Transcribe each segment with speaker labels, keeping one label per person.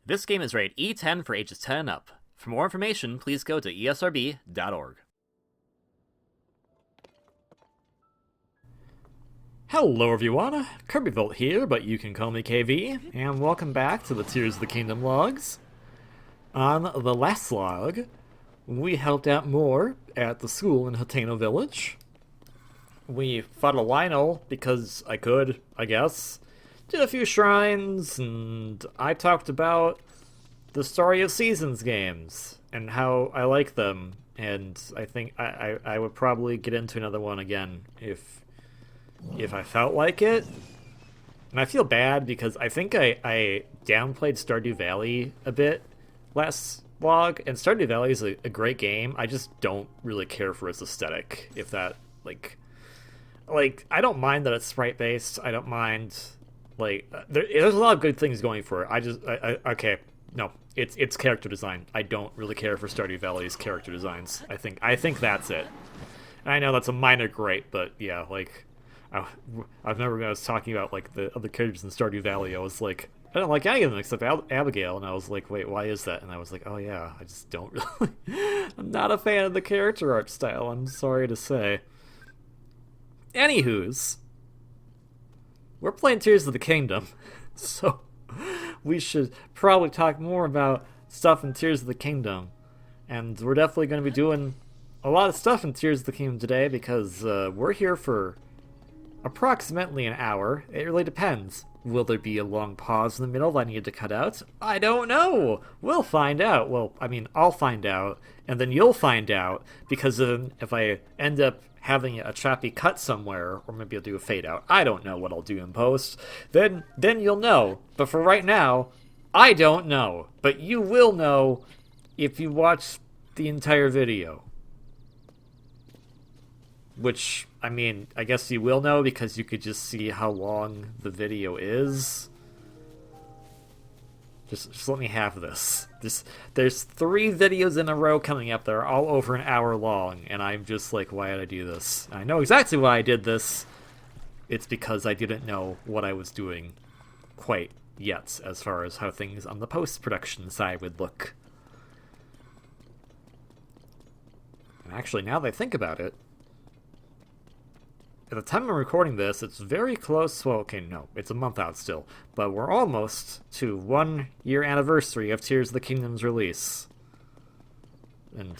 Speaker 1: This game is rated E10 for ages 10 and up. For more information, please go to esrb.org. Hello everyone, Kirbyvolt here, but you can call me KV, and welcome back to the Tears of the Kingdom logs. On the last log, we helped out more at the school in Hateno Village. We fought a Lionel because I could, I guess. Did a few shrines, and I talked about the Story of Seasons games and how I like them, and I think I would probably get into another one again if I felt like it. And I feel bad because I think I downplayed Stardew Valley a bit last vlog, and Stardew Valley is a great game. I just don't really care for its aesthetic. If that, like I don't mind that it's sprite-based. I don't mind, there's a lot of good things going for it. Okay, no, it's character design. I don't really care for Stardew Valley's character designs. I think that's it. And I know that's a minor gripe, but yeah, I remember when I was talking about the other characters in Stardew Valley, I was like, I don't like any of them except Abigail, and I was like, wait, why is that? And I was like, oh yeah, I just don't really. I'm not a fan of the character art style, I'm sorry to say. Anywho's, we're playing Tears of the Kingdom, so we should probably talk more about stuff in Tears of the Kingdom. And we're definitely going to be doing a lot of stuff in Tears of the Kingdom today because we're here for approximately an hour. It really depends. Will there be a long pause in the middle that I need to cut out? I don't know. We'll find out. Well, I mean, I'll find out, and then you'll find out, because if I end up having a choppy cut somewhere, or maybe I'll do a fade out, I don't know what I'll do in post, then you'll know. But for right now, I don't know. But you will know if you watch the entire video. Which, I mean, I guess you will know because you could just see how long the video is. Just let me have this. There's 3 videos in a row coming up that are all over an hour long, and I'm just like, why did I do this? I know exactly why I did this. It's because I didn't know what I was doing quite yet, as far as how things on the post-production side would look. And actually, now that I think about it, at the time I'm recording this, it's very close. Well, okay, no, it's a month out still. But we're almost to 1 year anniversary of Tears of the Kingdom's release. And,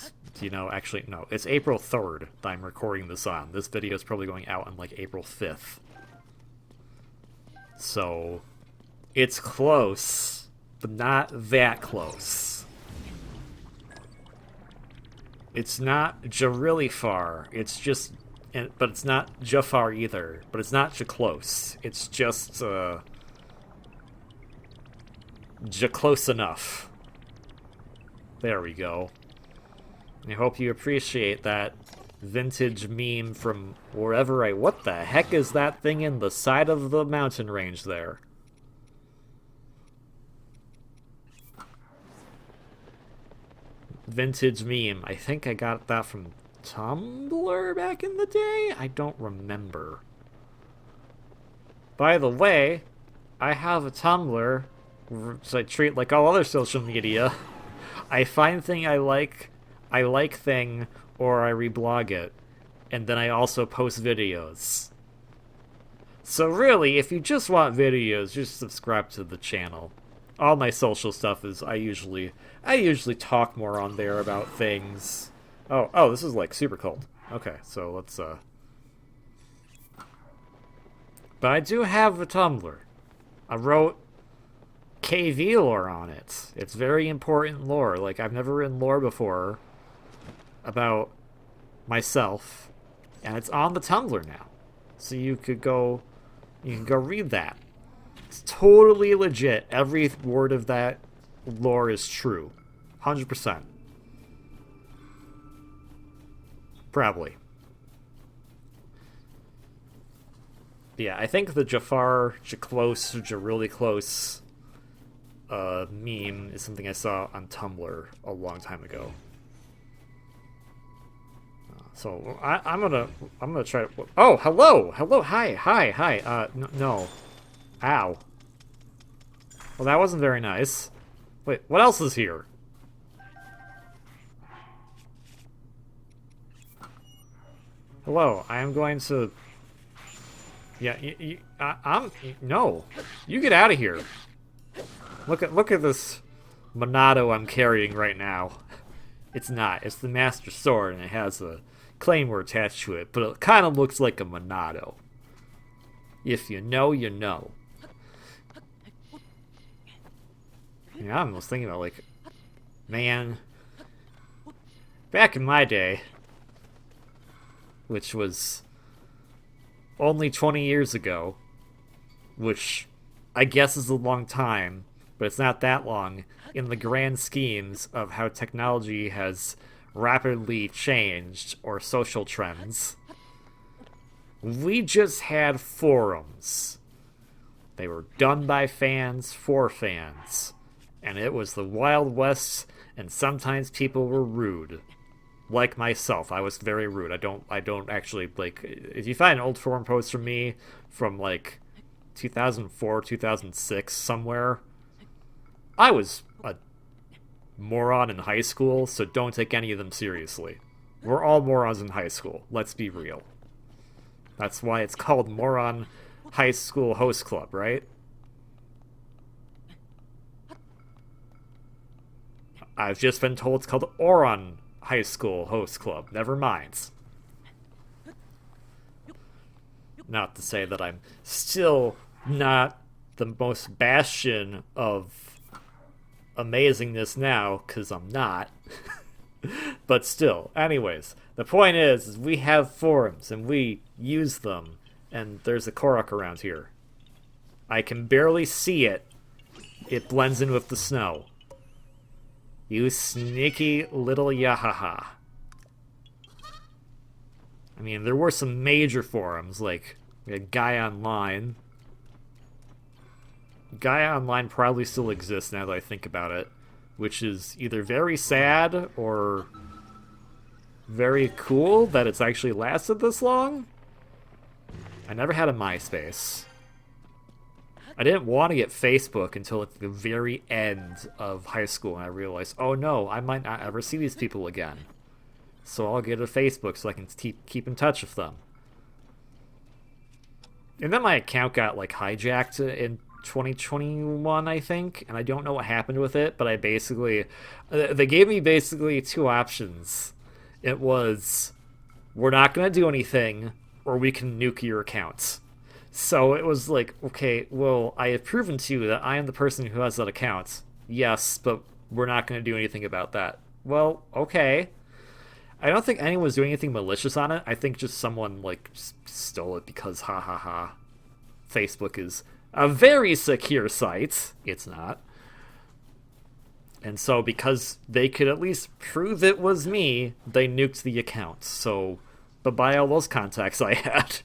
Speaker 1: actually, no, it's April 3rd that I'm recording this on. This video is probably going out on, April 5th. So, it's close, but not that close. It's not really far. It's just... but it's not Jafar either. But it's not close. It's just close enough. There we go. I hope you appreciate that vintage meme from wherever what the heck is that thing in the side of the mountain range there? Vintage meme. I think I got that from Tumblr back in the day? I don't remember. By the way, I have a Tumblr, which I treat like all other social media. I find thing I like thing, or I reblog it, and then I also post videos. So really, if you just want videos, just subscribe to the channel. All my social stuff is I usually talk more on there about things. Oh, this is super cold. Okay, so let's but I do have a Tumblr. I wrote KV lore on it. It's very important lore. I've never written lore before about myself, and it's on the Tumblr now. So you can go read that. It's totally legit. Every word of that lore is true. 100%. Probably. Yeah, I think the Jafar, Jaclose, really close meme is something I saw on Tumblr a long time ago. So I'm gonna try to. Oh, hello, hi. No. Ow. Well, that wasn't very nice. Wait, what else is here? Hello, I am going to... Yeah, I'm... No. You get out of here. Look at this Monado I'm carrying right now. It's not. It's the Master Sword, and it has a claymore attached to it, but it kind of looks like a Monado. If you know, you know. Yeah, I was thinking about, like, man, back in my day, which was only 20 years ago, which I guess is a long time, but it's not that long in the grand schemes of how technology has rapidly changed, or social trends. We just had forums. They were done by fans for fans. And it was the Wild West, and sometimes people were rude. Like myself, I was very rude. I don't actually, like, if you find an old forum post from me from, like, 2004, 2006, somewhere, I was a moron in high school, so don't take any of them seriously. We're all morons in high school, let's be real. That's why it's called Moron High School Host Club, right? I've just been told it's called Oron High School Host Club. Never mind. Not to say that I'm still not the most bastion of amazingness now, because I'm not. But still. Anyways, the point is we have forums, and we use them, and there's a Korok around here. I can barely see it. It blends in with the snow. You sneaky little yahaha. I mean, there were some major forums, like Guy Online. Guy Online probably still exists now that I think about it, which is either very sad or very cool that it's actually lasted this long. I never had a MySpace. I didn't want to get Facebook until at the very end of high school, and I realized, oh no, I might not ever see these people again. So I'll get a Facebook so I can keep in touch with them. And then my account got, like, hijacked in 2021, I think, and I don't know what happened with it, but I basically... They gave me basically two options. It was, we're not going to do anything, or we can nuke your account. So it was like, okay, well, I have proven to you that I am the person who has that account. Yes, but we're not going to do anything about that. Well, okay. I don't think anyone was doing anything malicious on it. I think just someone, like, stole it because, ha ha ha. Facebook is a very secure site. It's not. And so because they could at least prove it was me, they nuked the account. So, bye-bye all those contacts I had.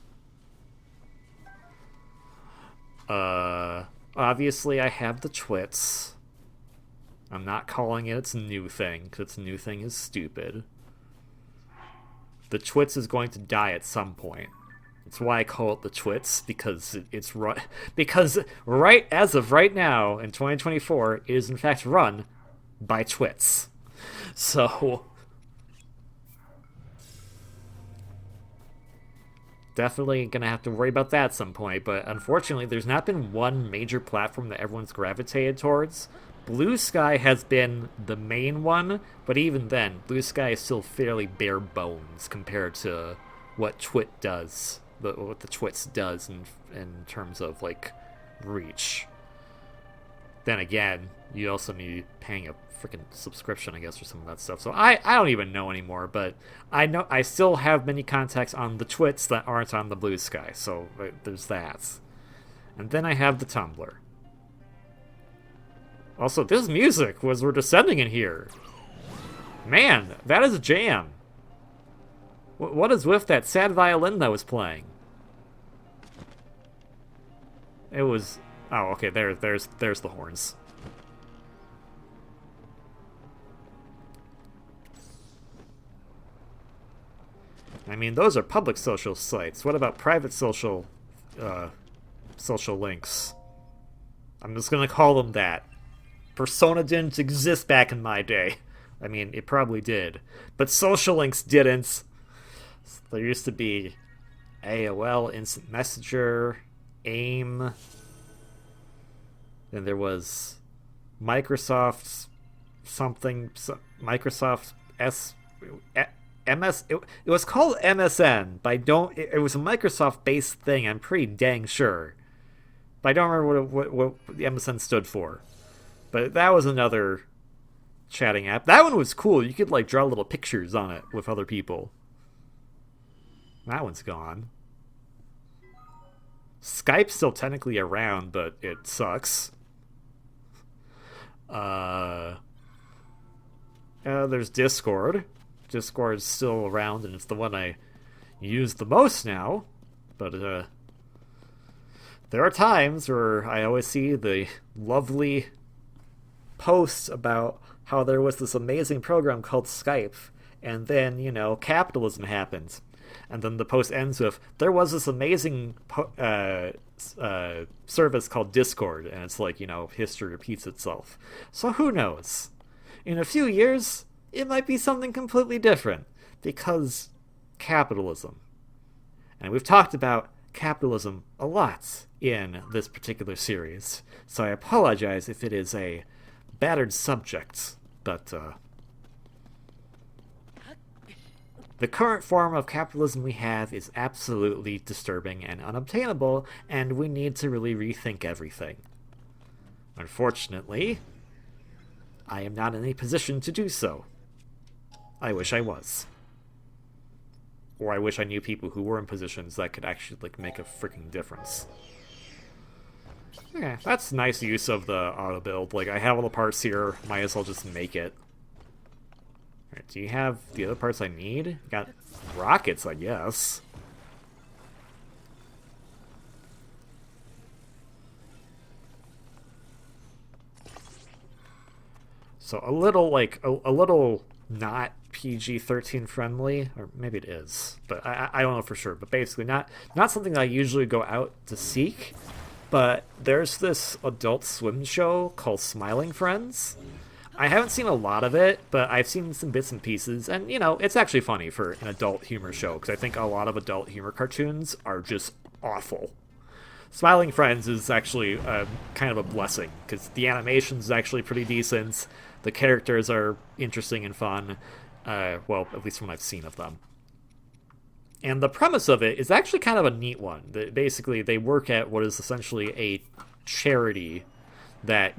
Speaker 1: Obviously I have the twits. I'm not calling it its new thing, because its new thing is stupid. The twits is going to die at some point. That's why I call it the twits, because it's run. Because right as of right now in 2024, it is in fact run by twits. So definitely gonna have to worry about that at some point. But unfortunately, there's not been one major platform that everyone's gravitated towards. Blue Sky has been the main one, but even then, Blue Sky is still fairly bare bones compared to what Twit does, what the Twits does in terms of, like, reach. Then again, you also need paying a freaking subscription, I guess, for some of that stuff. So I don't even know anymore, but I know I still have many contacts on the Twits that aren't on the Blue Sky, so there's that. And then I have the Tumblr. Also, this music was we're descending in here. Man, that is a jam. What is with that sad violin that was playing? It was... Oh, okay, there's the horns. I mean, those are public social sites. What about private social links? I'm just gonna call them that. Persona didn't exist back in my day. I mean, it probably did. But social links didn't. There used to be AOL Instant Messenger, AIM. Then there was Microsoft's something, Microsoft MS. It was called MSN, but it was a Microsoft-based thing. I'm pretty dang sure, but I don't remember what the MSN stood for. But that was another chatting app. That one was cool. You could like draw little pictures on it with other people. That one's gone. Skype's still technically around, but it sucks. There's Discord. Discord's still around, and it's the one I use the most now. But there are times where I always see the lovely posts about how there was this amazing program called Skype, and then, capitalism happens. And then the post ends with, there was this amazing service called Discord, and it's like, history repeats itself. So who knows? In a few years, it might be something completely different, because capitalism. And we've talked about capitalism a lot in this particular series, so I apologize if it is a battered subject, but the current form of capitalism we have is absolutely disturbing and unobtainable, and we need to really rethink everything. Unfortunately, I am not in a position to do so. I wish I was. Or I wish I knew people who were in positions that could actually make a freaking difference. Yeah, that's nice use of the auto build. I have all the parts here, might as well just make it. Alright, do you have the other parts I need? Got rockets, I guess. So a little, a little not PG-13 friendly, or maybe it is, but I don't know for sure. But basically not something I usually go out to seek. But there's this Adult Swim show called Smiling Friends. I haven't seen a lot of it, but I've seen some bits and pieces, and, it's actually funny for an adult humor show, because I think a lot of adult humor cartoons are just awful. Smiling Friends is actually kind of a blessing, because the animation is actually pretty decent, the characters are interesting and fun, well, at least from what I've seen of them. And the premise of it is actually kind of a neat one. Basically, they work at what is essentially a charity that...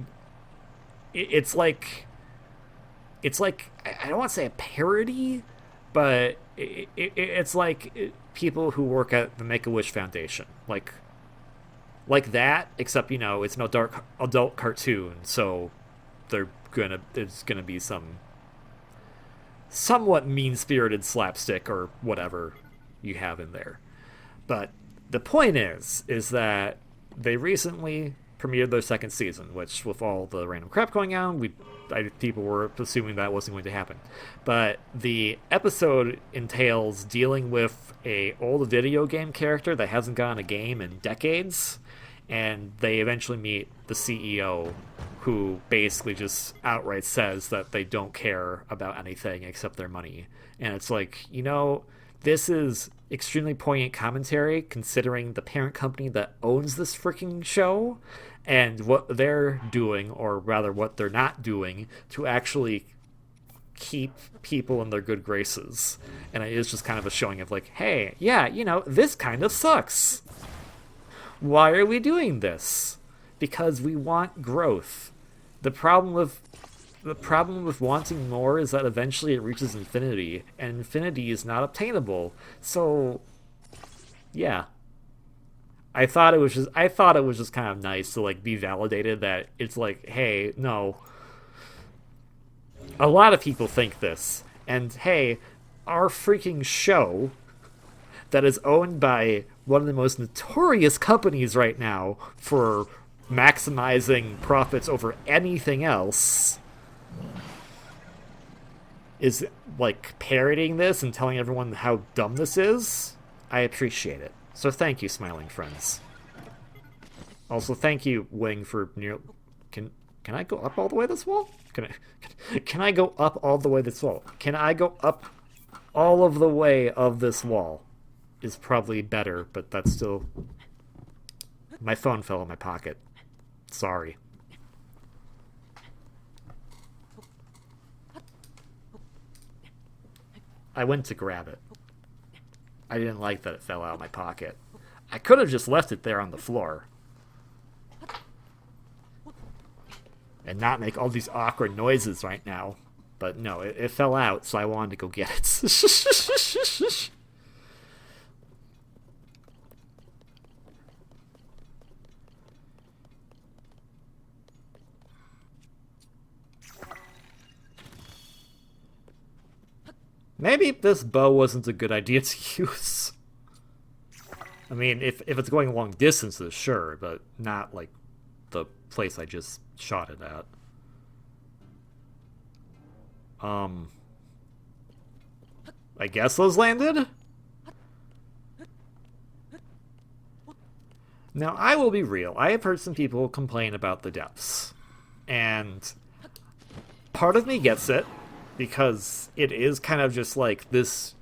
Speaker 1: It's like I don't want to say a parody, but it's like people who work at the Make-A-Wish Foundation. Like that, except, it's an adult cartoon, so there's gonna be some somewhat mean-spirited slapstick or whatever you have in there. But the point is that they recently premiered their second season, which, with all the random crap going on, people were assuming that wasn't going to happen. But the episode entails dealing with a old video game character that hasn't gotten a game in decades, and they eventually meet the CEO, who basically just outright says that they don't care about anything except their money. And it's like, this is extremely poignant commentary, considering the parent company that owns this freaking show and what they're doing, or rather what they're not doing, to actually keep people in their good graces. And it is just kind of a showing of hey, yeah, this kind of sucks. Why are we doing this? Because we want growth. The problem with wanting more is that eventually it reaches infinity, and infinity is not obtainable. So, yeah. I thought it was just kind of nice to be validated that it's hey, no. A lot of people think this, and hey, our freaking show that is owned by one of the most notorious companies right now for maximizing profits over anything else is parroting this and telling everyone how dumb this is. I appreciate it. So thank you, Smiling Friends. Also, thank you, Wing, for Can I go up all the way this wall? Can I go up all the way this wall? Can I go up all of the way of this wall? Is probably better, but that's still... My phone fell in my pocket. Sorry. I went to grab it. I didn't like that it fell out of my pocket. I could have just left it there on the floor. And not make all these awkward noises right now. But no, it fell out, so I wanted to go get it. Maybe this bow wasn't a good idea to use. I mean, if it's going long distances, sure, but not like the place I just shot it at. I guess those landed? Now, I will be real. I have heard some people complain about the depths. And part of me gets it, because it is kind of just like this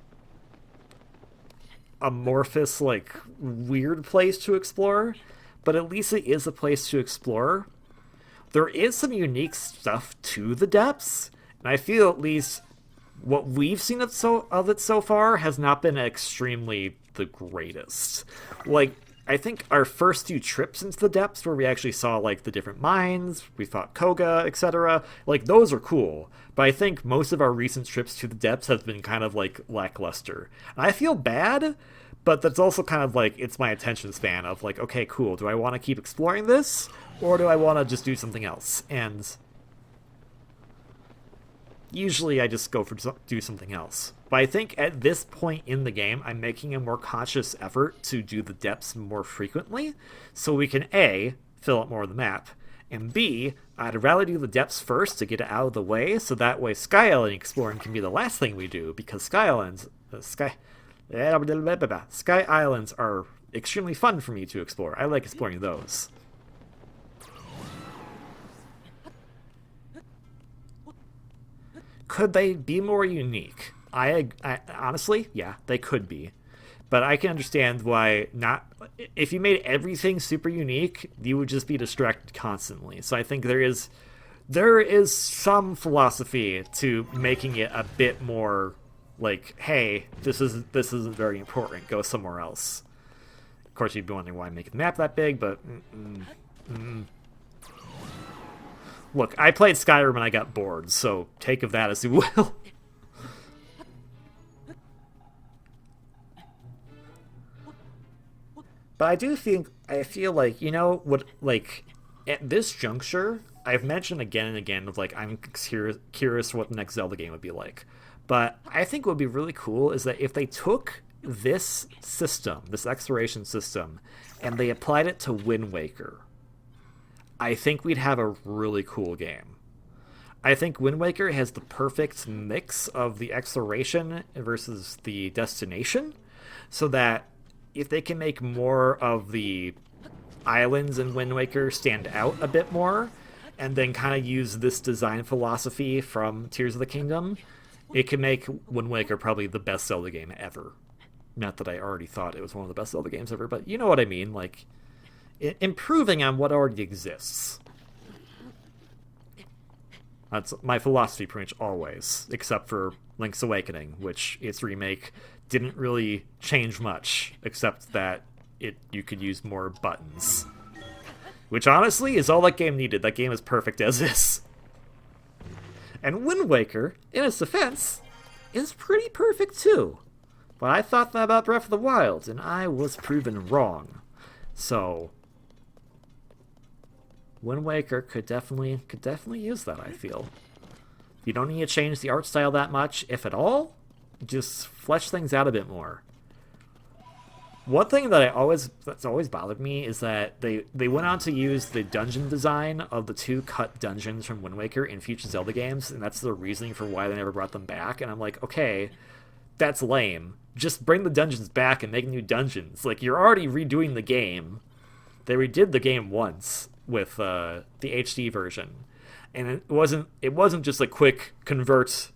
Speaker 1: amorphous, like, weird place to explore. But at least it is a place to explore. There is some unique stuff to the depths, and I feel at least what we've seen of it so far has not been extremely the greatest. Like, I think our first few trips into the depths where we actually saw, like, the different mines, we fought Koga, etc., like, those are cool. But I think most of our recent trips to the depths have been kind of, like, lackluster. And I feel bad, but that's also kind of, like, it's my attention span of, like, okay, cool, do I want to keep exploring this? Or do I want to just do something else? And usually I just go for do something else. But I think at this point in the game, I'm making a more conscious effort to do the depths more frequently, so we can A, fill out more of the map, and B, I'd rather do the depths first to get it out of the way, so that way Sky Island exploring can be the last thing we do, because Sky Islands are extremely fun for me to explore. I like exploring those. Could they be more unique? I honestly, yeah, they could be. But I can understand why not. If you made everything super unique, you would just be distracted constantly. So I think there is some philosophy to making it a bit more like, hey, this isn't very important. Go somewhere else. Of course, you'd be wondering why I make the map that big, but look, I played Skyrim and I got bored, so take of that as you will. But I feel like, you know, what, like, at this juncture, I've mentioned again and again of, like, I'm curious what the next Zelda game would be like. But I think what would be really cool is that if they took this system, this exploration system, and they applied it to Wind Waker, I think we'd have a really cool game. I think Wind Waker has the perfect mix of the exploration versus the destination, so that if they can make more of the islands in Wind Waker stand out a bit more, and then kind of use this design philosophy from Tears of the Kingdom, it can make Wind Waker probably the best Zelda game ever. Not that I already thought it was one of the best Zelda games ever, but you know what I mean, like, improving on what already exists. That's my philosophy pretty much always, except for Link's Awakening, which its remake didn't really change much, except that you could use more buttons. Which honestly is all that game needed. That game is perfect as is. And Wind Waker, in its defense, is pretty perfect too. But I thought that about Breath of the Wild, and I was proven wrong. So Wind Waker could definitely use that, I feel. You don't need to change the art style that much, if at all. Just flesh things out a bit more. One thing that that's always bothered me is that they went on to use the dungeon design of the two cut dungeons from Wind Waker in future Zelda games, and that's the reasoning for why they never brought them back. And I'm like, okay, that's lame. Just bring the dungeons back and make new dungeons. Like, you're already redoing the game. They redid the game once with the HD version. And it wasn't just a quick convert,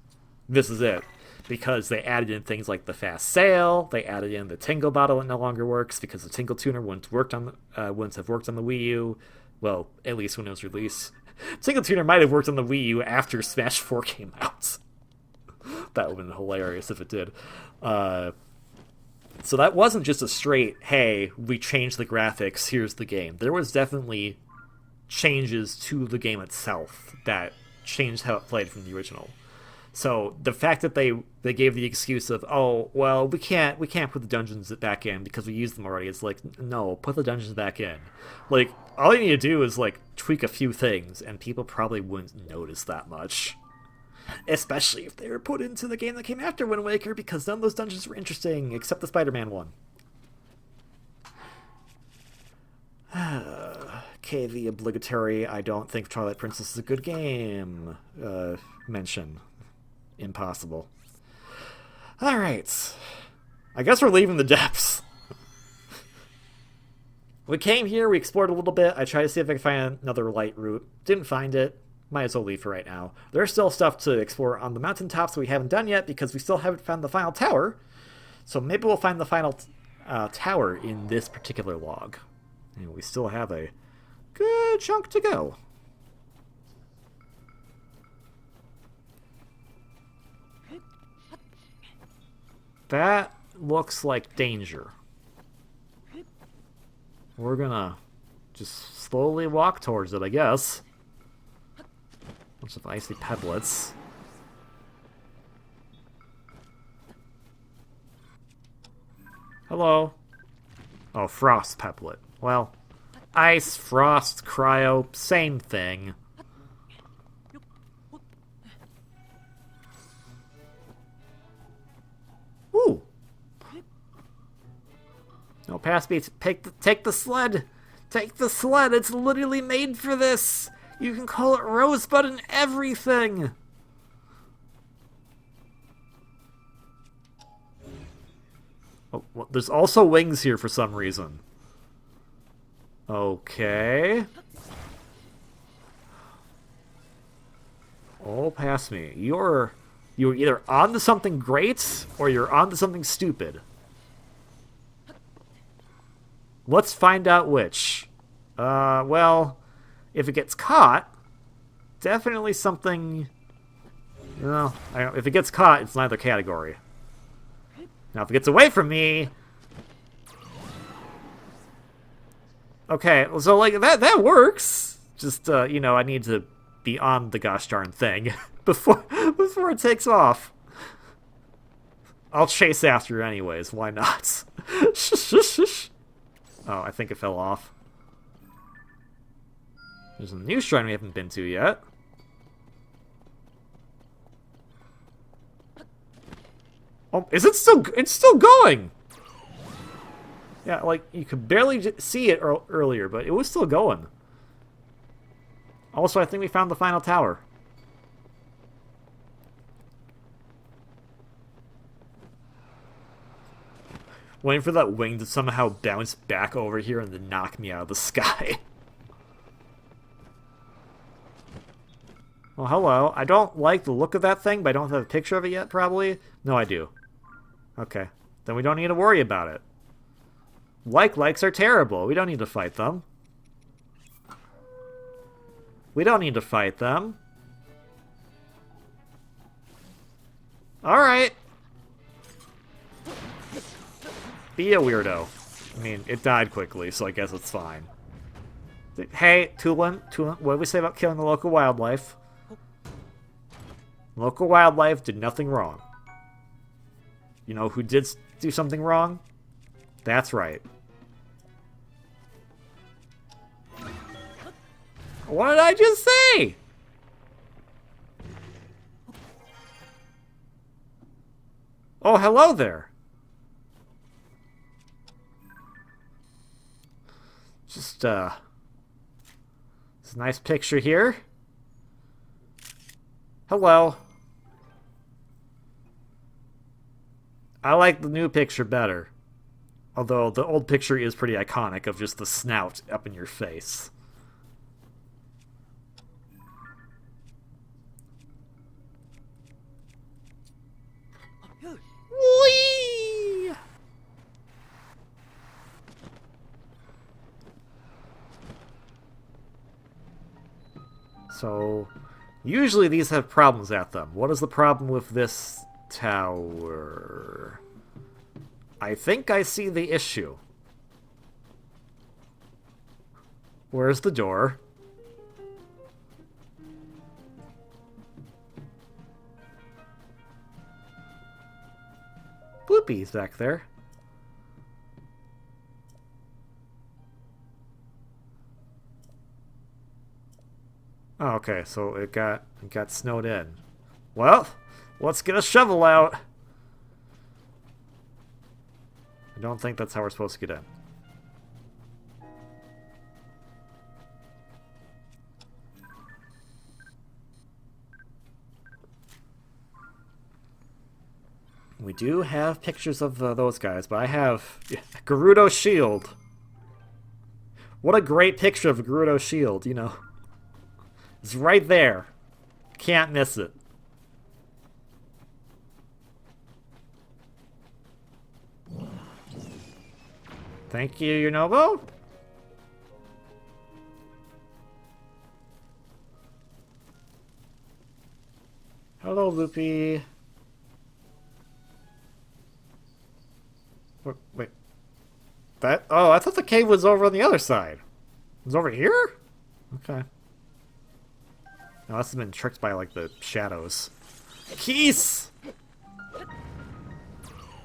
Speaker 1: this is it. Because they added in things like the fast sail, they added in the tingle bottle that no longer works because the tingle tuner wouldn't have worked on the Wii U. Well, at least when it was released. Tingle tuner might have worked on the Wii U after Smash 4 came out. That would have been hilarious if it did. So that wasn't just a straight, hey, we changed the graphics, here's the game. There was definitely changes to the game itself that changed how it played from the original. So the fact that they gave the excuse of, oh, well, we can't put the dungeons back in because we used them already. It's like, no, put the dungeons back in. Like, all you need to do is like tweak a few things, and people probably wouldn't notice that much. Especially if they were put into the game that came after Wind Waker, because none of those dungeons were interesting, except the Spider-Man one. KV obligatory, I don't think Twilight Princess is a good game. Mention. Impossible. Alright. I guess we're leaving the depths. We came here, we explored a little bit. I tried to see if I could find another light route. Didn't find it. Might as well leave for right now. There's still stuff to explore on the mountaintops that we haven't done yet because we still haven't found the final tower. So maybe we'll find the final tower in this particular log. And we still have a good chunk to go. That looks like danger. We're gonna just slowly walk towards it, I guess. Bunch of icy pebblets. Hello. Oh, frost peblet. Well, ice, frost, cryo, same thing. Ooh. No, pass me. Take the sled. Take the sled. It's literally made for this. You can call it Rosebud and everything. Oh, well, there's also wings here for some reason. Okay. Oh, pass me. You're either onto something great or you're onto something stupid. Let's find out which. Well, if it gets caught, definitely something... Well, if it gets caught, it's neither category. Now, if it gets away from me... Okay, so, like, that works. Just, you know, I need to be on the gosh darn thing before it takes off. I'll chase after it anyways, why not? Oh, I think it fell off. There's a new shrine we haven't been to yet. Oh, is it still... It's still going! Yeah, like, you could barely see it earlier, but it was still going. Also, I think we found the final tower. Waiting for that wing to somehow bounce back over here and then knock me out of the sky. Well, hello. I don't like the look of that thing, but I don't have a picture of it yet, probably. No, I do. Okay. Then we don't need to worry about it. Likes are terrible. We don't need to fight them. We don't need to fight them. Alright. Be a weirdo. I mean, it died quickly, so I guess it's fine. Hey, Tulin, what did we say about killing the local wildlife? Local wildlife did nothing wrong. You know who did do something wrong? That's right. What did I just say? Oh, hello there. Just, it's a nice picture here. Hello. I like the new picture better. Although the old picture is pretty iconic of just the snout up in your face. So, usually these have problems at them. What is the problem with this tower? I think I see the issue. Where's the door? Bloopy's back there. Oh, okay, so it got snowed in. Well, let's get a shovel out. I don't think that's how we're supposed to get in. We do have pictures of those guys, but I have Gerudo shield. What a great picture of Gerudo shield, you know. It's right there. Can't miss it. Thank you, Yunobo. Hello, Loopy. Wait. That? Oh, I thought the cave was over on the other side. It was over here? Okay. I must have been tricked by, like, the shadows. Keys!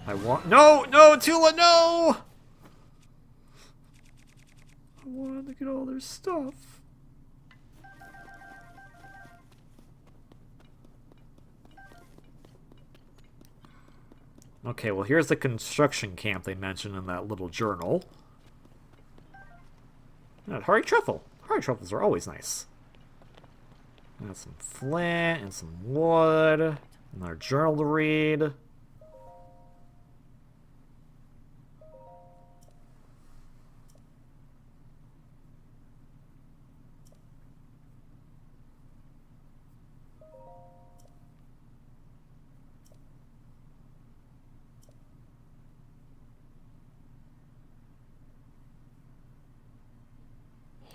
Speaker 1: I want... No! No, Tula, no! I wanted to get all their stuff. Okay, well, here's the construction camp they mentioned in that little journal. Hurry truffle. Hurry truffles are always nice. Got some flint and some wood. Another journal to read.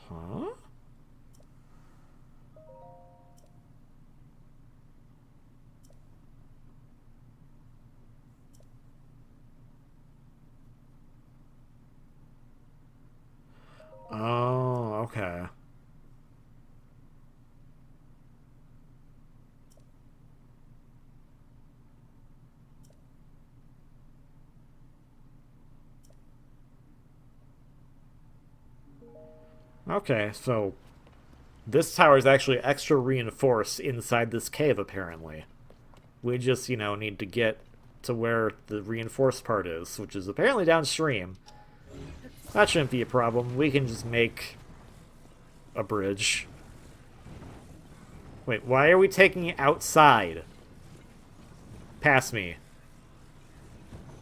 Speaker 1: Huh? Oh, okay. Okay, so this tower is actually extra reinforced inside this cave, apparently. We just, you know, need to get to where the reinforced part is, which is apparently downstream. That shouldn't be a problem. We can just make a bridge. Wait, why are we taking it outside? Pass me.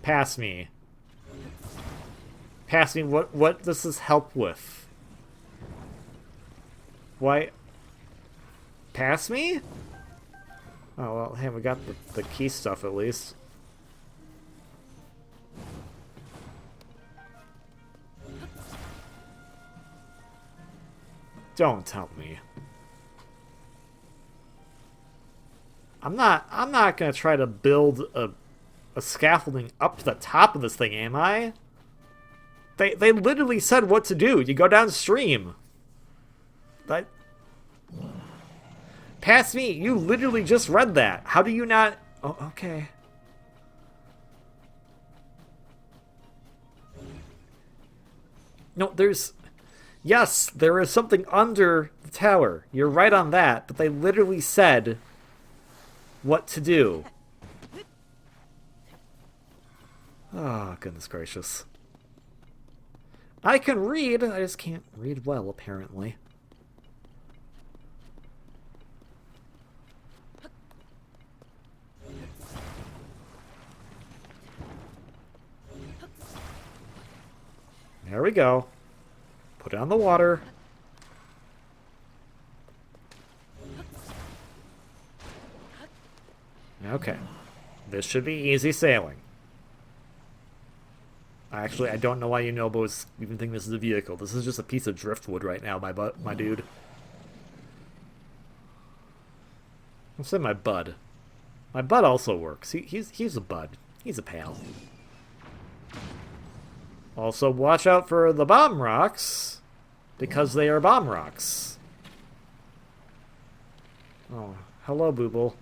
Speaker 1: Pass me. Pass me. What does this help with? Why? Pass me? Oh, well, hey, we got the key stuff at least. Don't help me. I'm not gonna try to build a scaffolding up to the top of this thing, am I? They literally said what to do. You go downstream. That... Pass me! You literally just read that. How do you not... Oh, okay. No, there's... Yes, there is something under the tower. You're right on that, but they literally said what to do. Oh, goodness gracious. I can read, I just can't read well, apparently. There we go. Put it on the water. Okay. This should be easy sailing. Actually, I don't know why Yunobos even think this is a vehicle. This is just a piece of driftwood right now, my dude. I'll say my bud. My bud also works. He's a bud. He's a pal. Also, watch out for the bomb rocks, because they are bomb rocks. Oh, hello, Booble.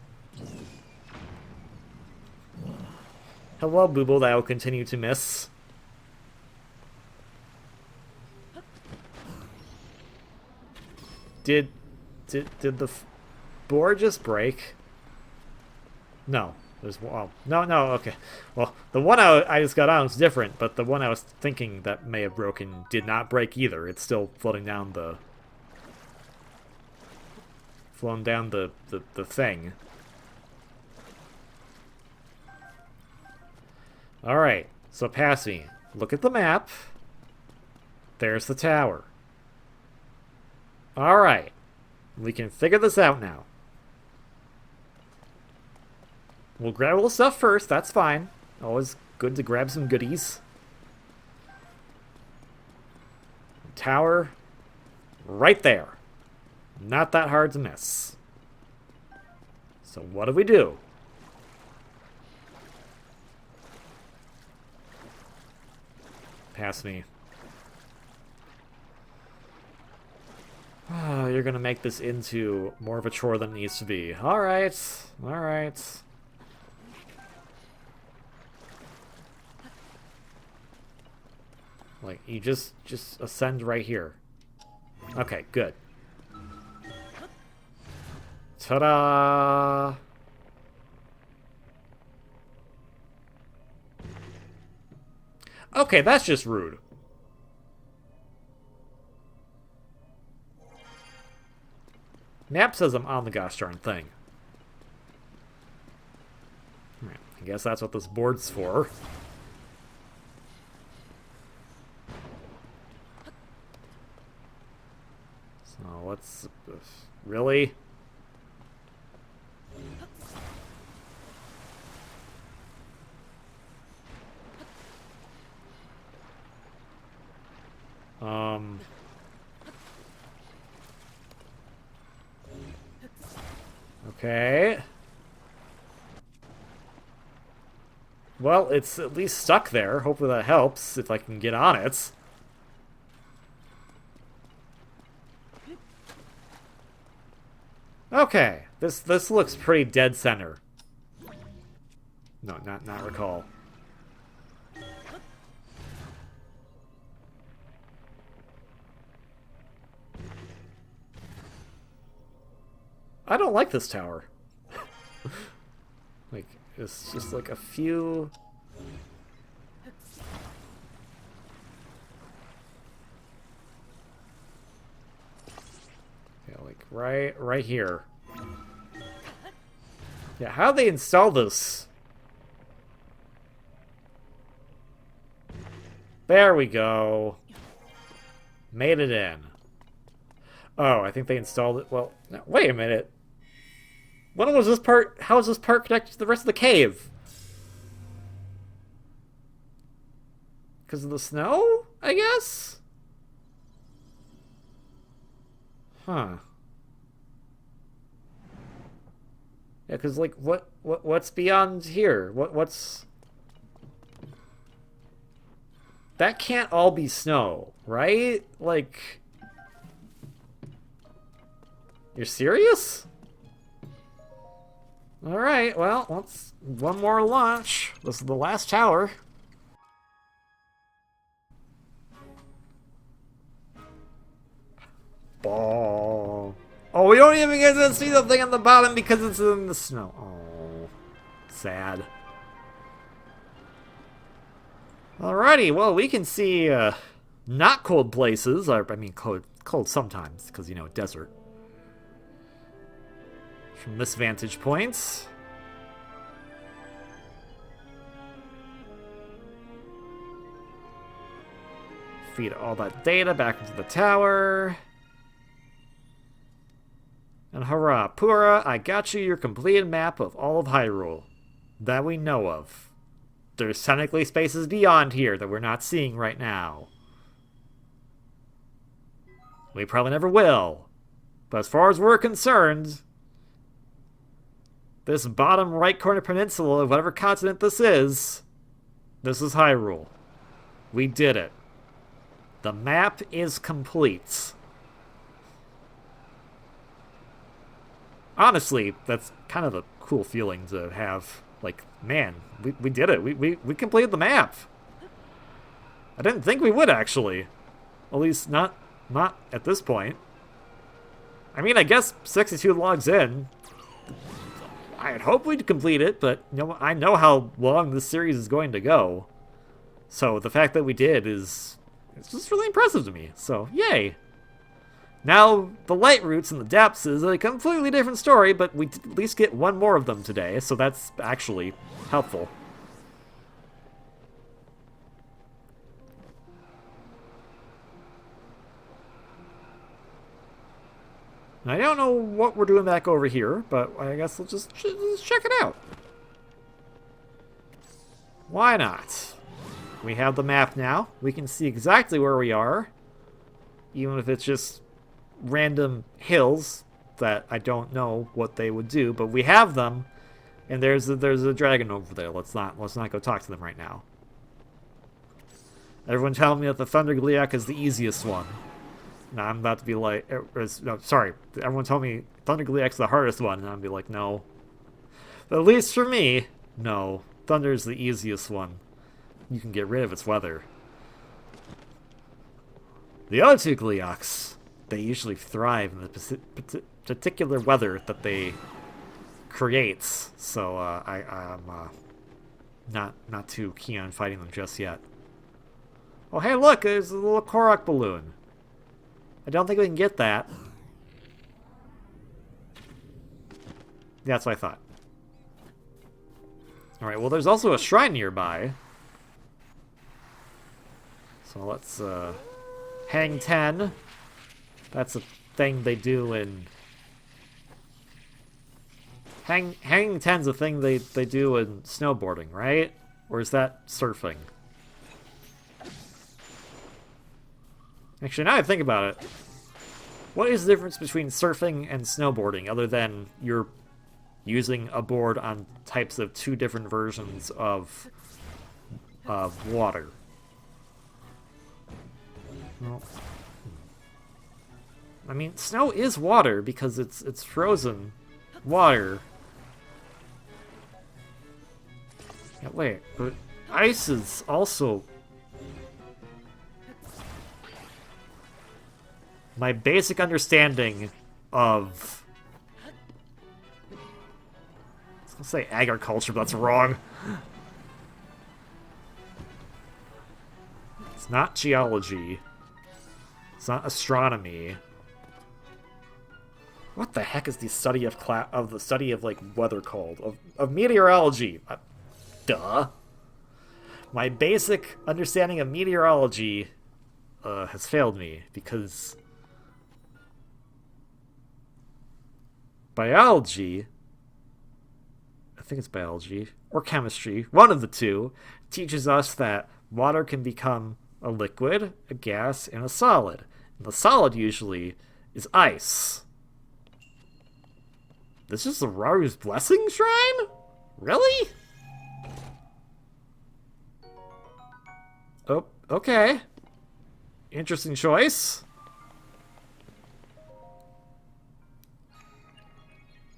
Speaker 1: Hello, Booble, that I will continue to miss. Did the board just break? No. There's no, okay. Well, the one I just got on was different, but the one I was thinking that may have broken did not break either. It's still floating down the thing. Alright, so pass me. Look at the map. There's the tower. Alright. We can figure this out now. We'll grab all the stuff first, that's fine. Always good to grab some goodies. Tower. Right there. Not that hard to miss. So what do we do? Pass me. Oh, you're gonna make this into more of a chore than it needs to be. Alright. Alright. Like, you just ascend right here. Okay, good. Ta-da! Okay, that's just rude. Map says I'm on the gosh darn thing. Alright, I guess that's what this board's for. So, what's... Really? Okay. Well, it's at least stuck there. Hopefully that helps if I can get on it. Okay. This looks pretty dead center. No, not recall. I don't like this tower. Like, it's just like a few... Yeah, like right here. Yeah, how'd they install this? There we go. Made it in. Oh, I think they installed it. Well, no, wait a minute. When was this part? How is this part connected to the rest of the cave? Because of the snow, I guess? Huh. Yeah, because like what's beyond here? What's that can't all be snow, right? Like, you're serious? Alright, well, let's one more launch. This is the last tower. Ball. Oh, we don't even get to see the thing on the bottom because it's in the snow. Oh, sad. Alrighty, well, we can see not cold places. I mean, cold sometimes because, you know, desert. From this vantage point. Feed all that data back into the tower. And hurrah, Purah, I got you your completed map of all of Hyrule. That we know of. There's technically spaces beyond here that we're not seeing right now. We probably never will. But as far as we're concerned, This bottom right corner peninsula of whatever continent this is Hyrule. We did it. The map is complete. Honestly, that's kind of a cool feeling to have. Like, man, we did it. We completed the map. I didn't think we would, actually. At least not at this point. I mean, I guess 62 logs in, I'd hope we'd complete it, but you know, I know how long this series is going to go. So the fact that we did it's just really impressive to me. So, yay. Now, the light roots and the depths is a completely different story, but we did at least get one more of them today, so that's actually helpful. I don't know what we're doing back over here, but I guess we'll just check it out. Why not? We have the map now. We can see exactly where we are, even if it's just random hills that I don't know what they would do, but we have them, and there's a dragon over there. Let's not go talk to them right now. Everyone telling me that the Thunder Gliak is the easiest one. Now I'm about to be like, no, sorry. Everyone told me Thunder Gliak's the hardest one, and I'd be like, no. But at least for me, no. Thunder's the easiest one. You can get rid of its weather. The other two Gliaks, they usually thrive in the particular weather that they create. So I'm not too keen on fighting them just yet. Oh, hey, look, there's a little Korok balloon. I don't think we can get that. That's what I thought. Alright, well, there's also a shrine nearby. So let's, hang 10. That's a thing they do in... Hanging 10's a thing they do in snowboarding, right? Or is that surfing? Actually, now I think about it, what is the difference between surfing and snowboarding other than you're using a board on types of two different versions of water? Well, I mean, snow is water because it's frozen water. Yeah, wait, but ice is also... My basic understanding of... I was gonna say agriculture, but that's wrong. It's not geology. It's not astronomy. What the heck is the study of like weather called? Of meteorology. Duh. My basic understanding of meteorology has failed me because biology, I think it's biology, or chemistry, one of the two, teaches us that water can become a liquid, a gas, and a solid. And the solid usually is ice. This is the Raru's Blessing Shrine? Really? Oh, okay. Interesting choice.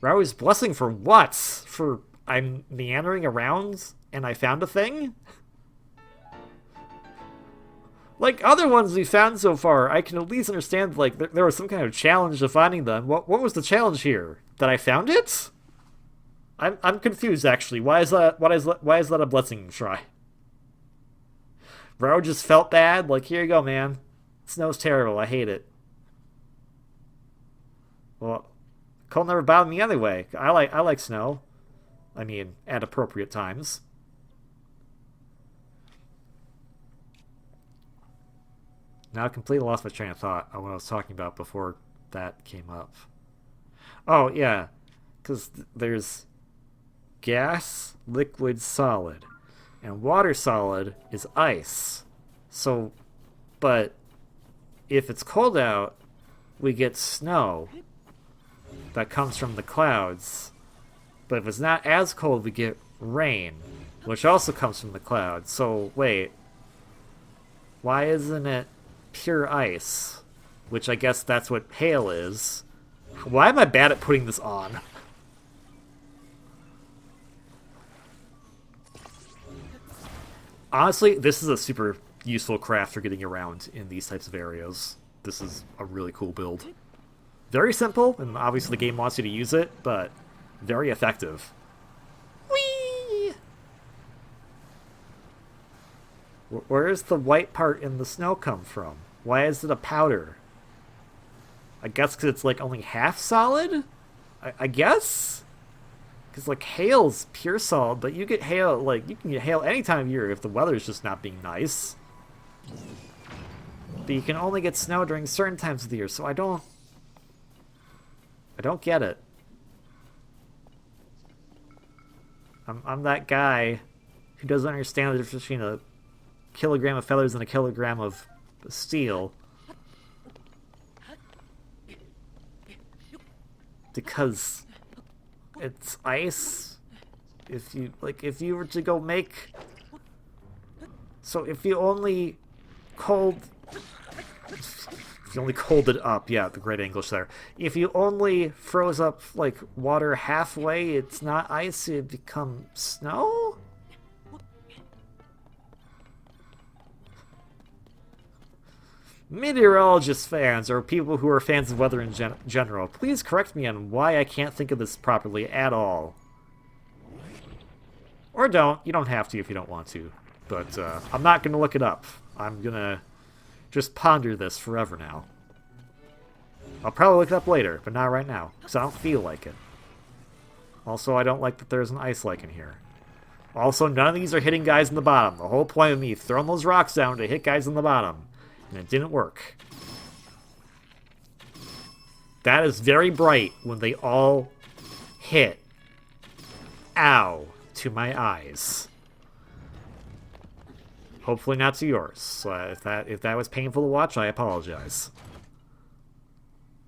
Speaker 1: Raru's Blessing for what? For I'm meandering around and I found a thing? Like other ones we found so far, I can at least understand like there was some kind of challenge to finding them. What was the challenge here? That I found it? I'm confused actually. Why is that a blessing shrine? Raru just felt bad. Like, here you go, man. Snow's terrible. I hate it. Well, cold never bothered me anyway. I like snow. I mean, at appropriate times. Now I completely lost my train of thought on what I was talking about before that came up. Oh, yeah. Because there's gas, liquid, solid. And water solid is ice. So, but if it's cold out, we get snow that comes from the clouds. But if it's not as cold, we get rain, which also comes from the clouds. So, wait. Why isn't it pure ice? Which I guess that's what hail is. Why am I bad at putting this on? Honestly, this is a super useful craft for getting around in these types of areas. This is a really cool build. Very simple, and obviously the game wants you to use it, but very effective. Whee! Where does the white part in the snow come from? Why is it a powder? I guess because it's like only half solid? I guess? Because like hail's pure solid, but you get hail, like you can get hail any time of year if the weather's just not being nice. But you can only get snow during certain times of the year, so I don't get it. I'm that guy who doesn't understand the difference between a kilogram of feathers and a kilogram of steel. Because it's ice. If you were to go make... So if you only cold it up, yeah, the great English there. If you only froze up, like, water halfway, it's not ice, it'd become snow? Meteorologist fans, or people who are fans of weather in general, please correct me on why I can't think of this properly at all. Or don't. You don't have to if you don't want to. But I'm not going to look it up. I'm going to just ponder this forever now. I'll probably look it up later, but not right now, because I don't feel like it. Also, I don't like that there's an ice lake in here. Also, none of these are hitting guys in the bottom. The whole point of me throwing those rocks down to hit guys in the bottom. And it didn't work. That is very bright when they all hit. Ow. To my eyes. Hopefully not to yours. So if that was painful to watch, I apologize.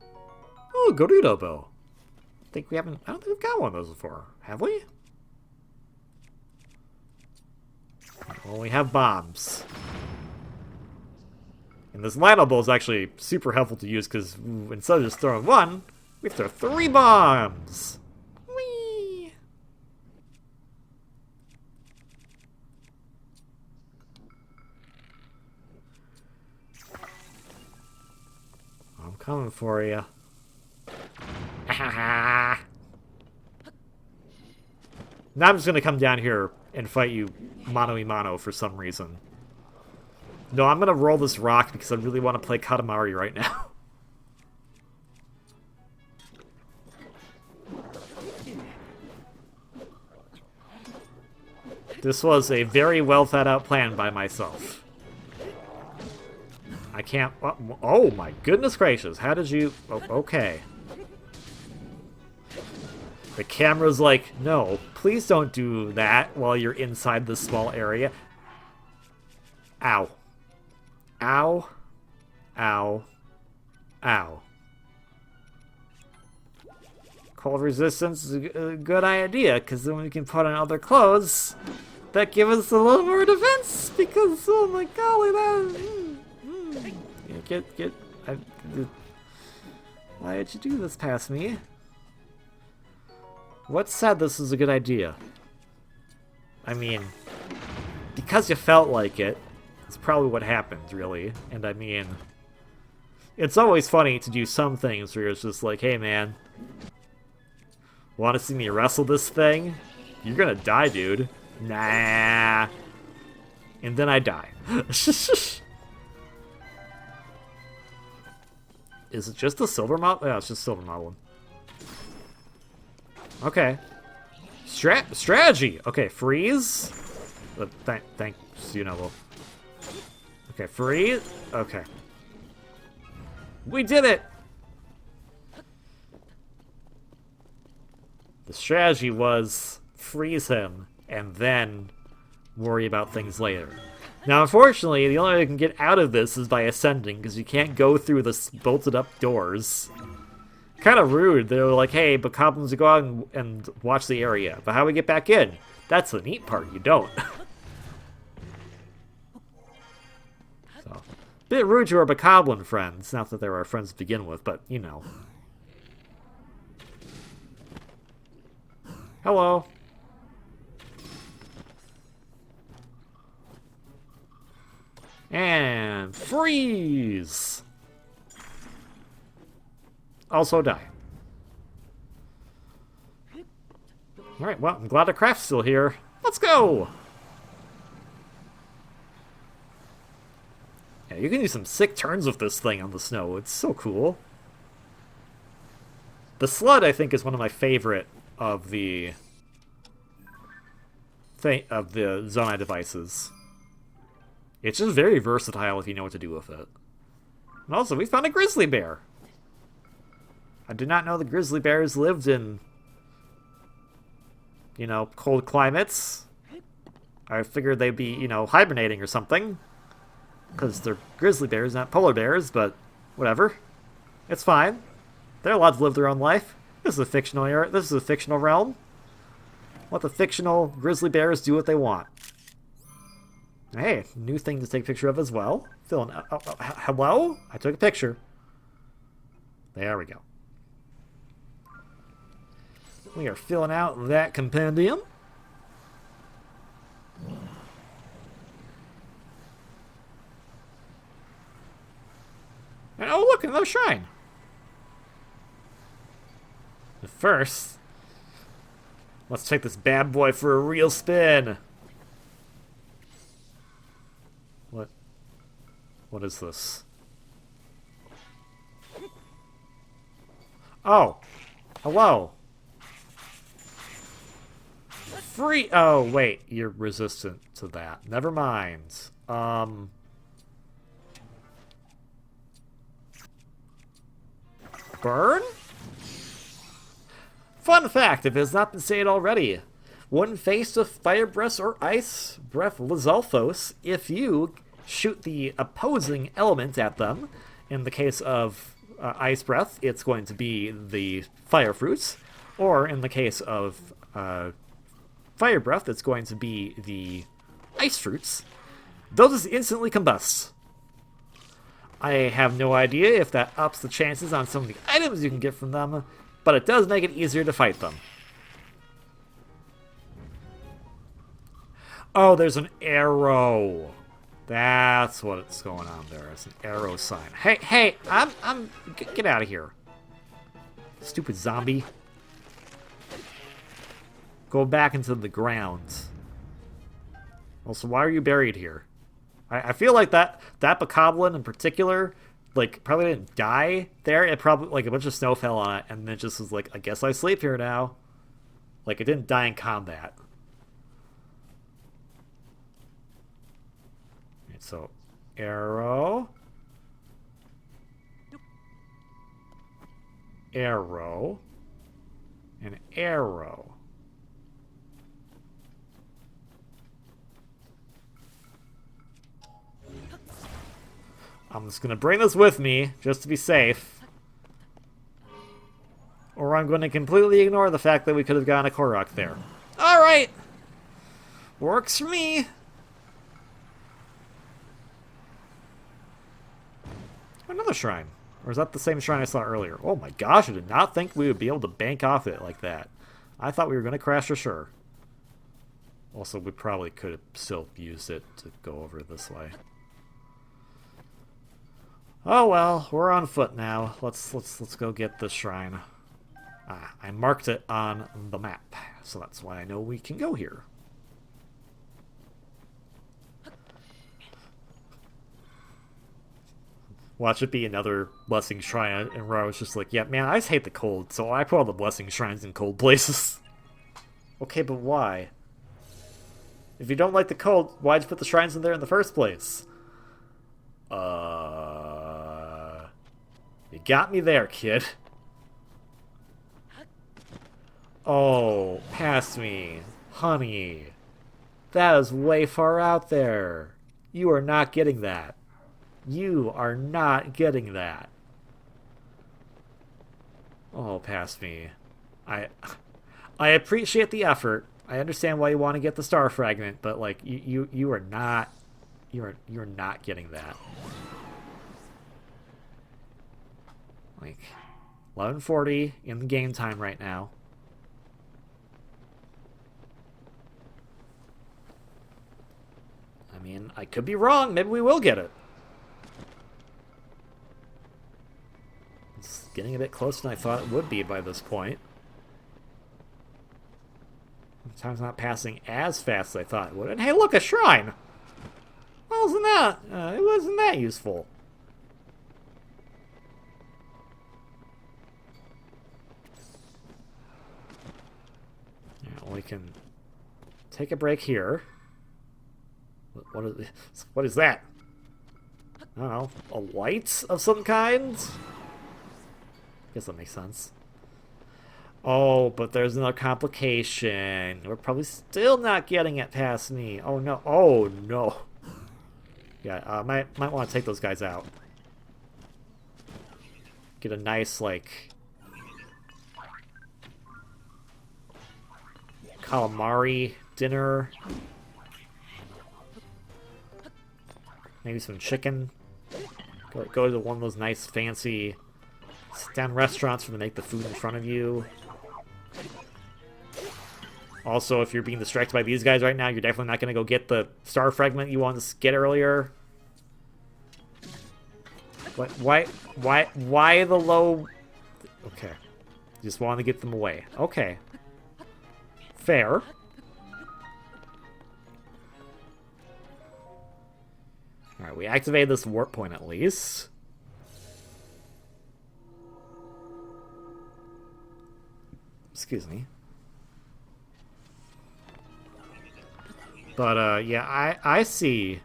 Speaker 1: Oh, Gerudo bow. I don't think we've got one of those before. Have we? Well, we have bombs. And this Lino bow is actually super helpful to use because instead of just throwing one, we throw 3 bombs. Whee! I'm coming for you. Now I'm just gonna come down here and fight you mano-a-mano for some reason. No, I'm gonna roll this rock because I really want to play Katamari right now. This was a very well thought out plan by myself. I can't... Oh my goodness gracious, how did you... Oh, okay. The camera's like, no, please don't do that while you're inside this small area. Ow. Ow. Ow. Ow. Cold resistance is a good idea, because then we can put on other clothes that give us a little more defense, because, oh my golly, that... Why did you do this past me? What said this is a good idea? I mean, because you felt like it, it's probably what happened, really. And I mean, it's always funny to do some things where it's just like, hey man, want to see me wrestle this thing? You're gonna die, dude. Nah. And then I die. Is it just the silver model? Yeah, it's just silver model. Okay. Strategy! Okay, freeze. Thanks, you know. Okay, freeze. Okay. We did it! The strategy was freeze him and then worry about things later. Now, unfortunately, the only way you can get out of this is by ascending, because you can't go through the bolted up doors. Kind of rude. They were like, hey, but goblins go out and watch the area. But how do we get back in? That's the neat part. You don't. So, bit rude to our bokoblin friends. Not that they were our friends to begin with, but, you know. Hello. And freeze! Also die. Alright, well, I'm glad the craft's still here. Let's go! Yeah, you can do some sick turns with this thing on the snow. It's so cool. The sled, I think, is one of my favorite of the Zonai devices. It's just very versatile if you know what to do with it. And also, we found a grizzly bear. I did not know the grizzly bears lived in, you know, cold climates. I figured they'd be, you know, hibernating or something. Because they're grizzly bears, not polar bears, but whatever. It's fine. They're allowed to live their own life. This is a fictional era. This is a fictional realm. Let the fictional grizzly bears do what they want. Hey, new thing to take a picture of as well. Hello? I took a picture. There we go. We are filling out that compendium. And oh look, another shrine. But first, let's take this bad boy for a real spin. What is this? Oh. Hello. Free. Oh, wait. You're resistant to that. Never mind. Burn? Fun fact, if it has not been said already. When faced with fire breath or ice breath Lizalfos, if you shoot the opposing element at them, in the case of ice breath, it's going to be the fire fruits, or in the case of fire breath, it's going to be the ice fruits. They'll just instantly combust. I have no idea if that ups the chances on some of the items you can get from them, but it does make it easier to fight them. Oh, there's an arrow. That's what's going on there. It's an arrow sign. Hey, get out of here. Stupid zombie. Go back into the ground. Also, why are you buried here? I feel like that bokoblin in particular, like, probably didn't die there. It probably, like, a bunch of snow fell on it, and it just was like, I guess I sleep here now. Like, it didn't die in combat. So, arrow. Arrow. And arrow. I'm just going to bring this with me, just to be safe. Or I'm going to completely ignore the fact that we could have gotten a Korok there. Alright! Works for me! Another shrine. Or is that the same shrine I saw earlier? Oh my gosh, I did not think we would be able to bank off it like that. I thought we were going to crash for sure. Also, we probably could have still used it to go over this way. Oh well, we're on foot now. Let's go get this shrine. I marked it on the map, so that's why I know we can go here. Watch it be another blessing shrine, and where I was just like, yeah, man, I just hate the cold, so I put all the blessing shrines in cold places. Okay, but why? If you don't like the cold, why'd you put the shrines in there in the first place? You got me there, kid. Oh, past me. Honey. That is way far out there. You are not getting that. You are not getting that. Oh, past me. I I appreciate the effort. I understand why you want to get the star fragment, but like you are not you're not getting that. Like 11:40 in the game time right now. I mean, I could be wrong. Maybe we will get it. It's getting a bit closer than I thought it would be by this point. Time's not passing as fast as I thought it would. And hey, look, a shrine! Well, wasn't that? It wasn't that useful. Yeah, we can take a break here. What is that? I don't know. A light of some kind? Guess that makes sense. Oh, but there's another complication. We're probably still not getting it past me. Oh no. Oh no. Yeah, might want to take those guys out. Get a nice, like, calamari dinner. Maybe some chicken. Go to one of those nice, fancy sit-down restaurants where they make the food in front of you. Also, if you're being distracted by these guys right now, you're definitely not going to go get the star fragment you wanted to get earlier. What? Why the low... Okay. Just want to get them away. Okay. Fair. Alright, we activated this warp point at least. Excuse me. But, yeah, I see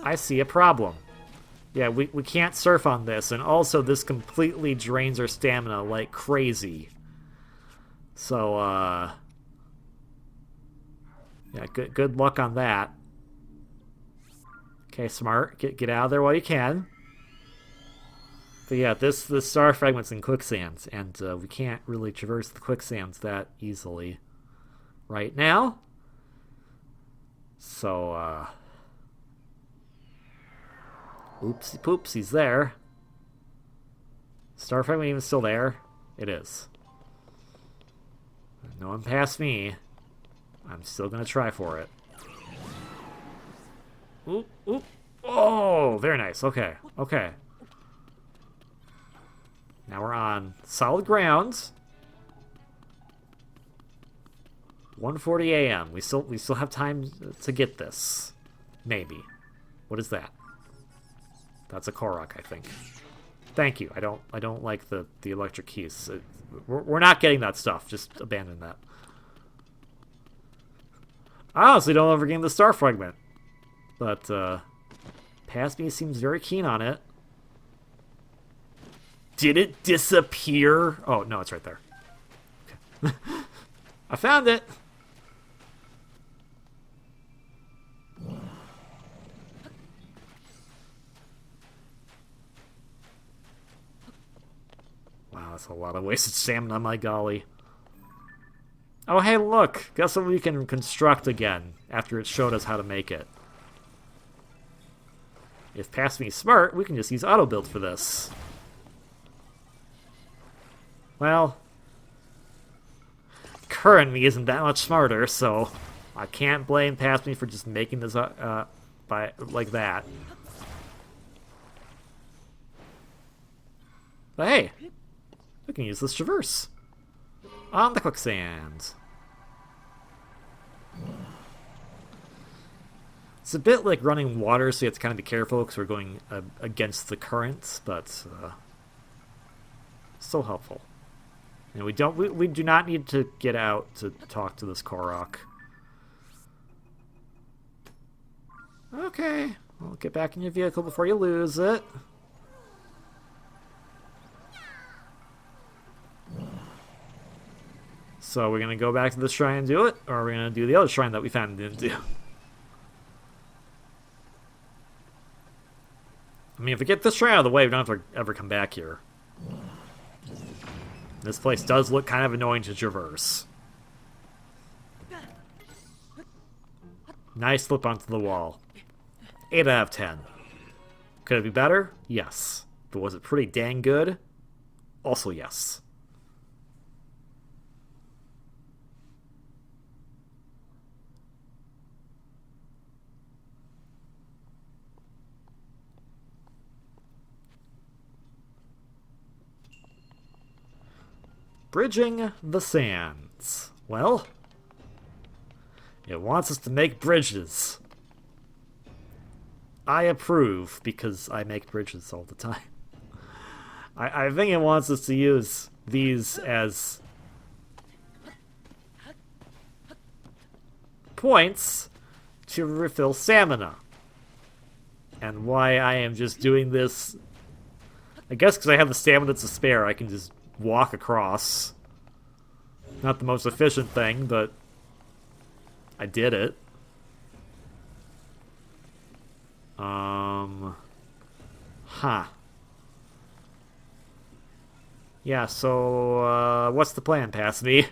Speaker 1: a problem. Yeah, we can't surf on this, and also this completely drains our stamina like crazy. So, yeah, good luck on that. Okay, smart. Get out of there while you can. But yeah, this star fragment's in quicksands, and we can't really traverse the quicksands that easily right now. So, oopsie poops, he's there. Star fragment even still there? It is. No one past me. I'm still gonna try for it. Oop, oop. Oh, very nice. Okay, okay. Now we're on solid ground. 1:40 a.m. We still have time to get this. Maybe. What is that? That's a Korok, I think. Thank you. I don't like the electric keys. We're not getting that stuff. Just abandon that. I honestly don't ever gain the star fragment. But past me seems very keen on it. Did it disappear? Oh, no, it's right there. Okay. I found it. Wow, that's a lot of wasted stamina, my golly. Oh, hey, look. Guess what we can construct again after it showed us how to make it. If past me's smart, we can just use auto build for this. Well, current me isn't that much smarter, so I can't blame past me for just making this by like that. But hey, we can use this traverse on the quicksand. It's a bit like running water, so you have to kind of be careful because we're going against the currents, but still helpful. And we do not need to get out to talk to this Korok. Okay, well, get back in your vehicle before you lose it. So we're gonna go back to this shrine and do it, or are we gonna do the other shrine that we found and didn't do? I mean, if we get this shrine out of the way, we don't have to ever come back here. This place does look kind of annoying to traverse. Nice slip onto the wall. 8 out of 10. Could it be better? Yes. But was it pretty dang good? Also yes. Bridging the sands. Well, it wants us to make bridges. I approve, because I make bridges all the time. I think it wants us to use these as points to refill stamina. And why I am just doing this... I guess because I have the stamina to spare, I can just walk across. Not the most efficient thing, but I did it. Huh. Yeah, so, what's the plan, Pass Me?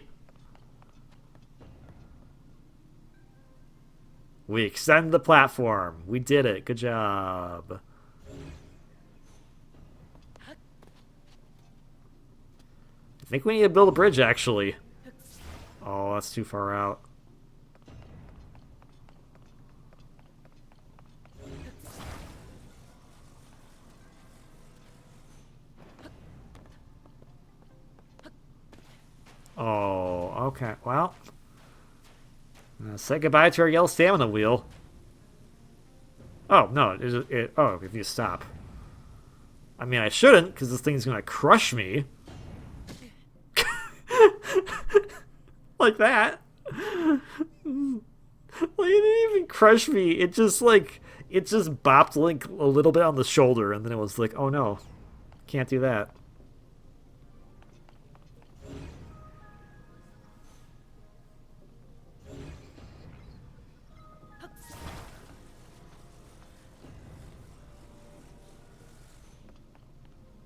Speaker 1: We extend the platform. We did it. Good job. I think we need to build a bridge, actually. Oh, that's too far out. Oh, okay. Well, say goodbye to our yellow stamina wheel. Oh, no. Oh, if you stop. I mean, I shouldn't, because this thing's going to crush me. Like that. Well, it didn't even crush me. It just, like, it just bopped Link a little bit on the shoulder, and then it was like, oh no. Can't do that.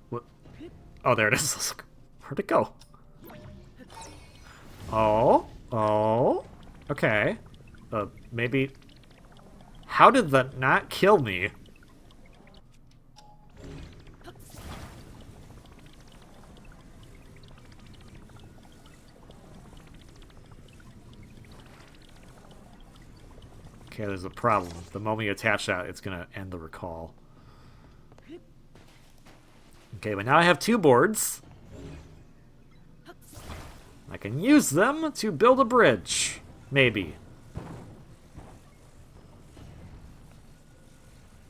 Speaker 1: What? Oh, there it is. Where'd it go? Oh. Oh. Okay. Maybe... How did that not kill me? Okay, there's a problem. The moment you attach that, it's gonna end the recall. Okay, but now I have 2 boards. I can use them to build a bridge. Maybe.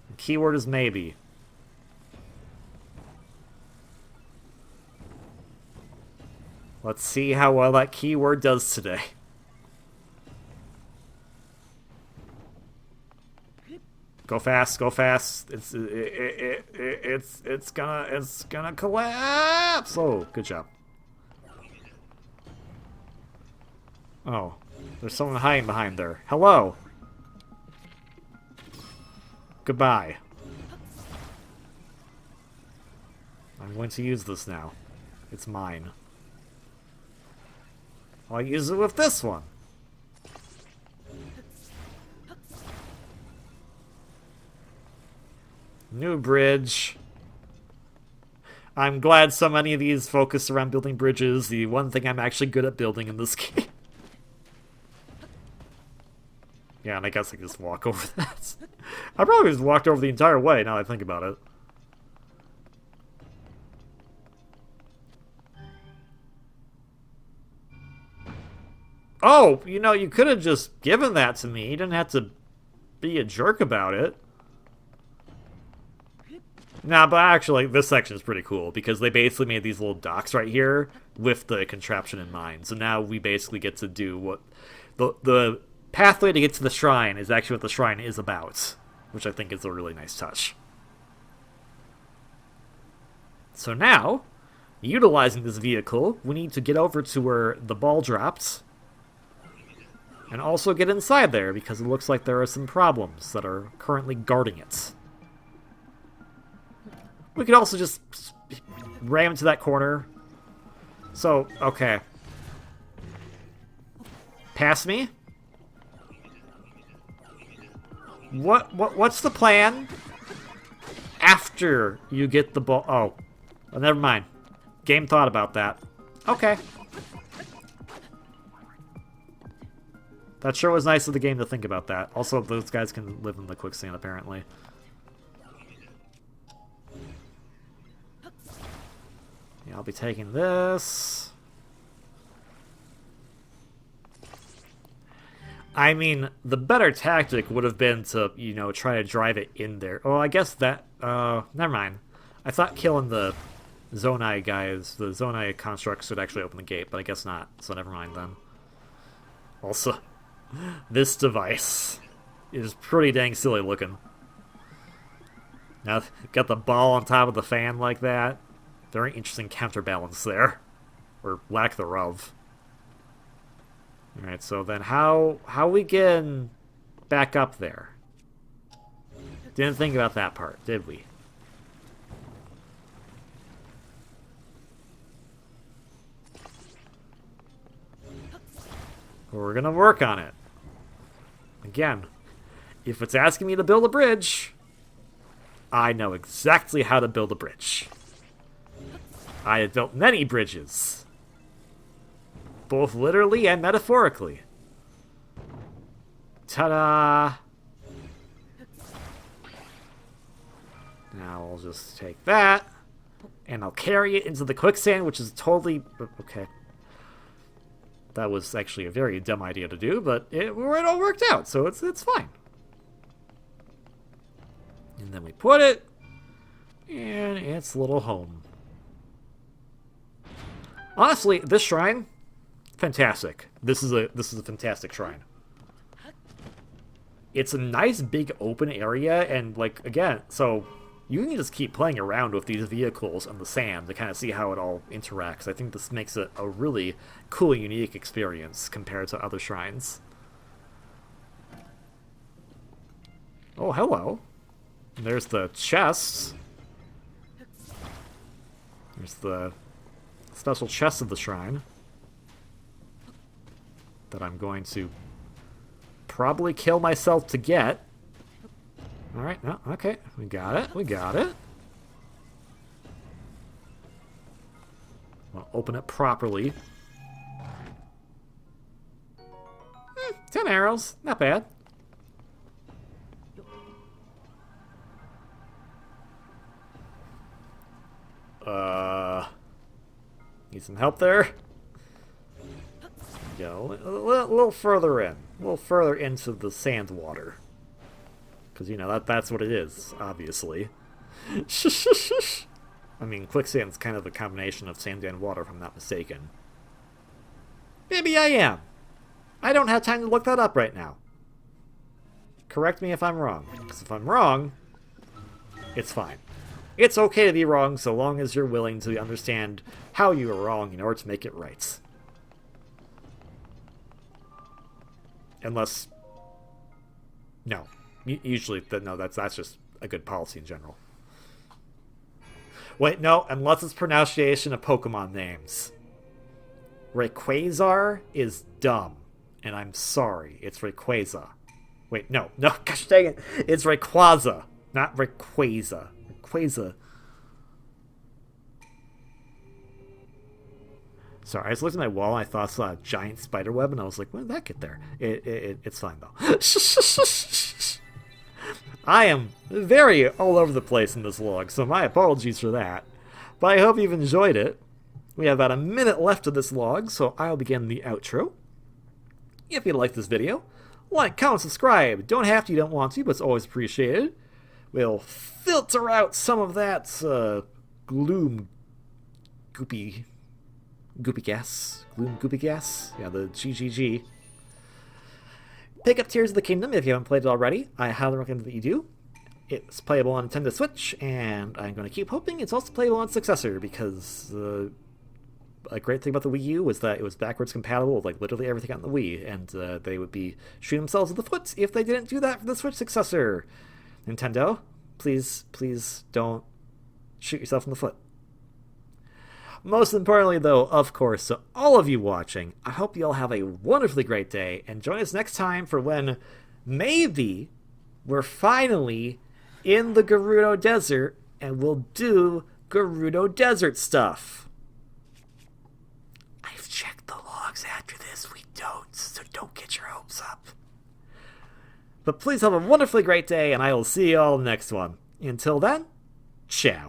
Speaker 1: The keyword is maybe. Let's see how well that keyword does today. Go fast, go fast. It's gonna collapse. Oh, good job. Oh, there's someone hiding behind there. Hello. Goodbye. I'm going to use this now. It's mine. I'll use it with this one. New bridge. I'm glad so many of these focus around building bridges, the one thing I'm actually good at building in this game. Yeah, and I guess I can just walk over that. I probably just walked over the entire way, now that I think about it. Oh, you know, you could have just given that to me. You didn't have to be a jerk about it. Nah, but actually, this section is pretty cool, because they basically made these little docks right here with the contraption in mind. So now we basically get to do what... The pathway to get to the shrine is actually what the shrine is about, which I think is a really nice touch. So now, utilizing this vehicle, we need to get over to where the ball dropped, and also get inside there, because it looks like there are some problems that are currently guarding it. We could also just ram into that corner. So, okay. Pass me? What's the plan? After you get the ball... Oh. Well, never mind. Game thought about that. Okay. That sure was nice of the game to think about that. Also, those guys can live in the quicksand, apparently. Yeah, I'll be taking this. I mean, the better tactic would have been to, you know, try to drive it in there. Oh, I guess that... never mind. I thought killing the Zonai guys, the Zonai constructs, would actually open the gate, but I guess not, so never mind then. Also, this device is pretty dang silly looking. Now, got the ball on top of the fan like that. Very interesting counterbalance there. Or lack thereof. Alright, so then how we getting back up there? Didn't think about that part, did we? We're gonna work on it. Again, if it's asking me to build a bridge, I know exactly how to build a bridge. I have built many bridges. Both literally and metaphorically. Ta-da! Now I'll just take that, and I'll carry it into the quicksand, which is totally... Okay. That was actually a very dumb idea to do, but it all worked out, so it's fine. And then we put it in its little home. Honestly, this shrine, fantastic. This is a fantastic shrine. It's a nice big open area, and like again, so you can just keep playing around with these vehicles on the sand to kind of see how it all interacts. I think this makes it a really cool, unique experience compared to other shrines. Oh, hello. There's the chests. There's the special chest of the shrine that I'm going to probably kill myself to get. Alright, no, okay. We got it. We got it. I'll open it properly. 10 arrows. Not bad. Need some help there? Go a little further in. A little further into the sand water. Because, you know, that's what it is, obviously. I mean, quicksand's kind of a combination of sand and water, if I'm not mistaken. Maybe I am. I don't have time to look that up right now. Correct me if I'm wrong. Because if I'm wrong, it's fine. It's okay to be wrong so long as you're willing to understand how you are wrong in order to make it right. Unless... No. Usually, no, that's just a good policy in general. Wait, no, unless it's pronunciation of Pokemon names. Rayquaza is dumb, and I'm sorry, it's Rayquaza. Wait, no, gosh dang it, it's Rayquaza, not Rayquaza. Rayquaza. Sorry, I was looking at my wall and I thought I saw a giant spider web, and I was like, when did that get there? It's fine, though. I am very all over the place in this log, so my apologies for that. But I hope you've enjoyed it. We have about a minute left of this log, so I'll begin the outro. If you like this video, like, comment, subscribe. Don't have to, you don't want to, but it's always appreciated. We'll filter out some of that gloom goopy gas. Gloom goopy gas? Yeah, the GGG. Pick up Tears of the Kingdom if you haven't played it already. I highly recommend that you do. It's playable on Nintendo Switch, and I'm going to keep hoping it's also playable on successor, because a great thing about the Wii U was that it was backwards compatible with like literally everything on the Wii, and they would be shooting themselves in the foot if they didn't do that for the Switch successor. Nintendo, please don't shoot yourself in the foot. Most importantly, though, of course, to all of you watching, I hope you all have a wonderfully great day, and join us next time for when maybe we're finally in the Gerudo Desert, and we'll do Gerudo Desert stuff. I've checked the logs after this. We don't, so don't get your hopes up. But please have a wonderfully great day, and I will see you all in the next one. Until then, ciao.